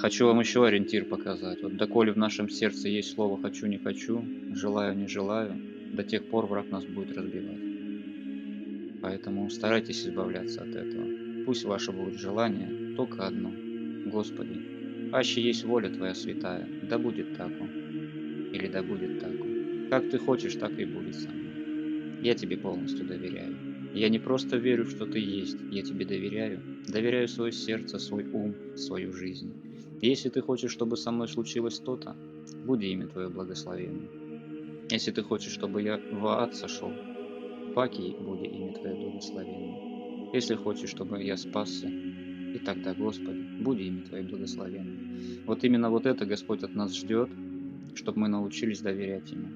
Хочу вам еще ориентир показать. Вот доколе в нашем сердце есть слово «хочу, не хочу», «желаю, не желаю», до тех пор враг нас будет разбивать. Поэтому старайтесь избавляться от этого. Пусть ваше будет желание только одно. Господи, аще есть воля Твоя святая, да будет тако, или да будет тако. Как Ты хочешь, так и будет со мной. Я Тебе полностью доверяю. Я не просто верю, что Ты есть, я Тебе доверяю. Доверяю свое сердце, свой ум, свою жизнь. Если Ты хочешь, чтобы со мной случилось то-то, буди имя Твое благословенно. Если Ты хочешь, чтобы я в ад сошел, паки буди имя Твое благословенно. Если хочешь, чтобы я спасся, и тогда, Господи, буди имя Твое благословенно. Вот именно вот это Господь от нас ждет, чтобы мы научились доверять Ему.